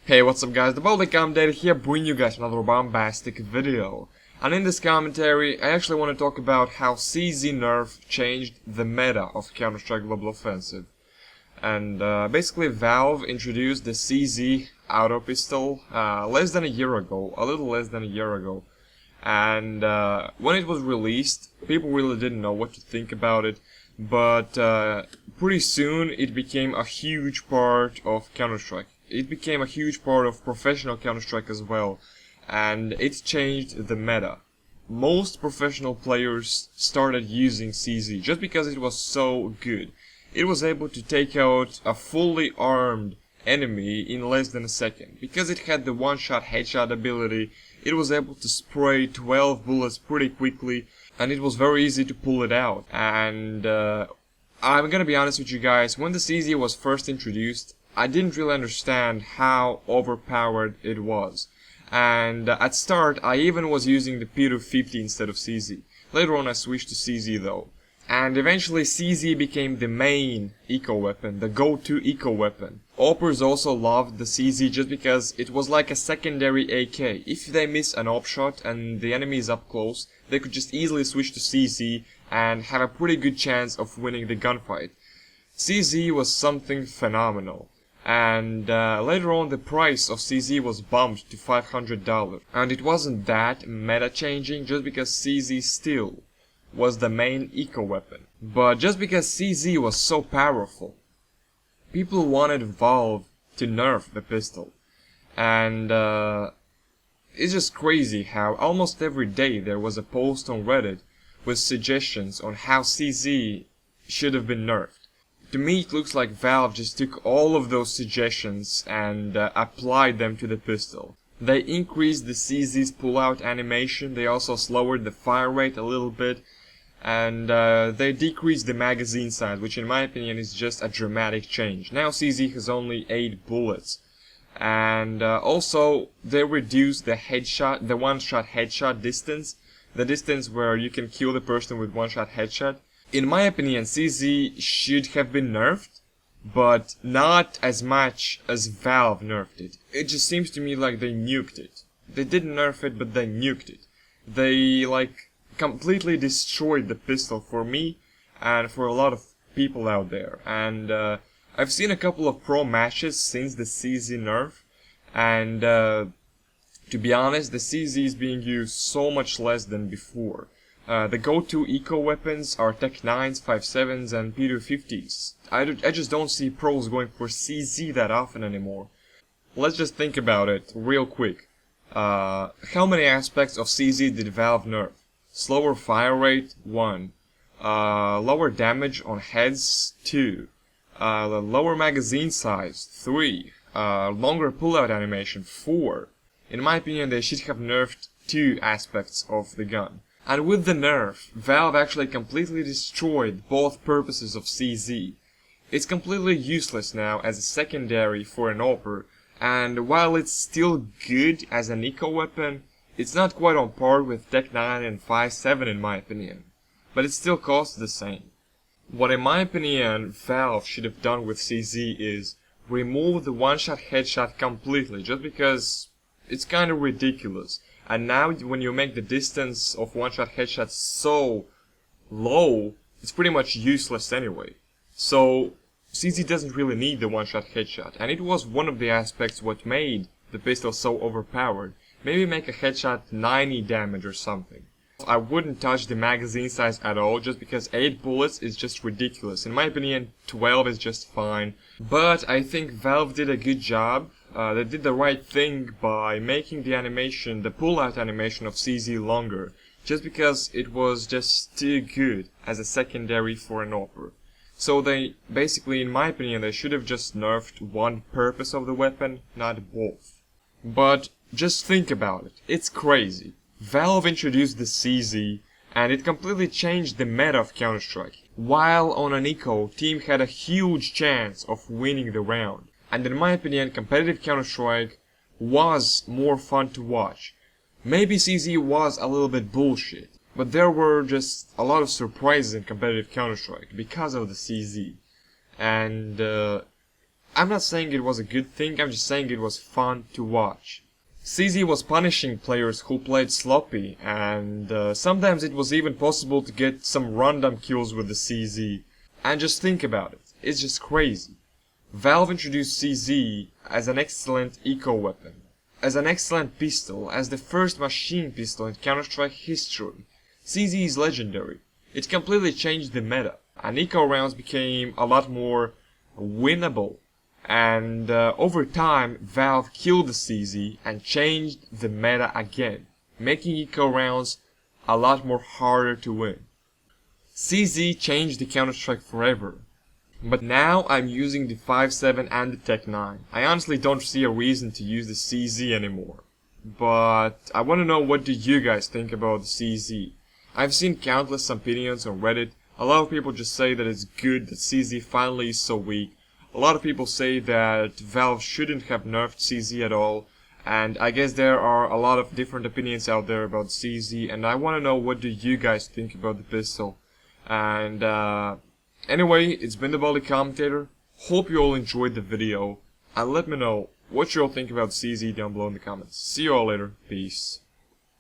Hey, what's up guys, the Baltic Commentator here, bringing you guys another bombastic video. And in this commentary, I actually want to talk about how CZ Nerf changed the meta of Counter-Strike Global Offensive. And basically Valve introduced the CZ auto pistol less than a year ago, a little less than a year ago. And when it was released, people really didn't know what to think about it. But pretty soon it became a huge part of Counter-Strike. It became a huge part of professional Counter-Strike as well, and it changed the meta. Most professional players started using CZ just because it was so good. It was able to take out a fully armed enemy in less than a second. Because it had the one-shot headshot ability, it was able to spray 12 bullets pretty quickly, and it was very easy to pull it out. And I'm gonna be honest with you guys, when the CZ was first introduced, I didn't really understand how overpowered it was. And at start, I even was using the P250 instead of CZ. Later on I switched to CZ though. And eventually CZ became the main eco weapon, the go-to eco weapon. Oppers also loved the CZ just because it was like a secondary AK. If they miss an op shot and the enemy is up close, they could just easily switch to CZ and have a pretty good chance of winning the gunfight. CZ was something phenomenal. And later on the price of CZ was bumped to $500. And it wasn't that meta changing just because CZ still was the main eco weapon. But just because CZ was so powerful, people wanted Valve to nerf the pistol. And it's just crazy how almost every day there was a post on Reddit with suggestions on how CZ should have been nerfed. To me it looks like Valve just took all of those suggestions and applied them to the pistol. They increased the CZ's pullout animation, they also lowered the fire rate a little bit, and they decreased the magazine size, which in my opinion is just a dramatic change. Now CZ has only 8 bullets. And also they reduced the headshot, the one-shot headshot distance, the distance where you can kill the person with one-shot headshot. In my opinion, CZ should have been nerfed, but not as much as Valve nerfed it. It just seems to me like they nuked it. They didn't nerf it, but they nuked it. They, like, completely destroyed the pistol for me and for a lot of people out there. And I've seen a couple of pro matches since the CZ nerf, and to be honest, the CZ is being used so much less than before. The go-to eco weapons are Tech 9s, 5.7s, and P250s. I just don't see pros going for CZ that often anymore. Let's just think about it real quick. How many aspects of CZ did Valve nerf? Slower fire rate, 1. Lower damage on heads, 2. Lower magazine size, 3. Longer pullout animation, 4. In my opinion, they should have nerfed 2 aspects of the gun. And with the nerf, Valve actually completely destroyed both purposes of CZ. It's completely useless now as a secondary for an Opper, and while it's still good as an eco weapon, it's not quite on par with Tech 9 and 5.7 in my opinion. But it still costs the same. What in my opinion Valve should have done with CZ is remove the one-shot headshot completely, just because it's kinda ridiculous. And now when you make the distance of one-shot headshots so low, it's pretty much useless anyway. So CZ doesn't really need the one-shot headshot, and it was one of the aspects what made the pistol so overpowered. Maybe make a headshot 90 damage or something. I wouldn't touch the magazine size at all just because 8 bullets is just ridiculous. In my opinion 12 is just fine. But I think Valve did a good job. They did the right thing by making the animation, the pullout animation of CZ longer, just because it was just too good as a secondary for an Opper. So they, basically in my opinion, they should have just nerfed one purpose of the weapon, not both. But just think about it, it's crazy. Valve introduced the CZ, and it completely changed the meta of Counter-Strike. While on an eco, team had a huge chance of winning the round. And in my opinion, competitive Counter-Strike was more fun to watch. Maybe CZ was a little bit bullshit, but there were just a lot of surprises in competitive Counter-Strike because of the CZ. And I'm not saying it was a good thing, I'm just saying it was fun to watch. CZ was punishing players who played sloppy, and sometimes it was even possible to get some random kills with the CZ. And just think about it, it's just crazy. Valve introduced CZ as an excellent eco-weapon, as an excellent pistol, as the first machine pistol in Counter-Strike history. CZ is legendary. It completely changed the meta, and eco rounds became a lot more winnable. And over time, Valve killed the CZ and changed the meta again, making eco rounds a lot more harder to win. CZ changed the Counter-Strike forever, but now I'm using the 5.7 and the Tech 9. I honestly don't see a reason to use the CZ anymore, but I want to know, what do you guys think about the CZ? I've seen countless opinions on Reddit. A lot of people just say that it's good that CZ finally is so weak. A lot of people say that Valve shouldn't have nerfed CZ at all, and I guess there are a lot of different opinions out there about CZ, and I want to know, what do you guys think about the pistol. And anyway, it's been the Baldy Commentator. Hope you all enjoyed the video, and let me know what you all think about CZ down below in the comments. See you all later. Peace.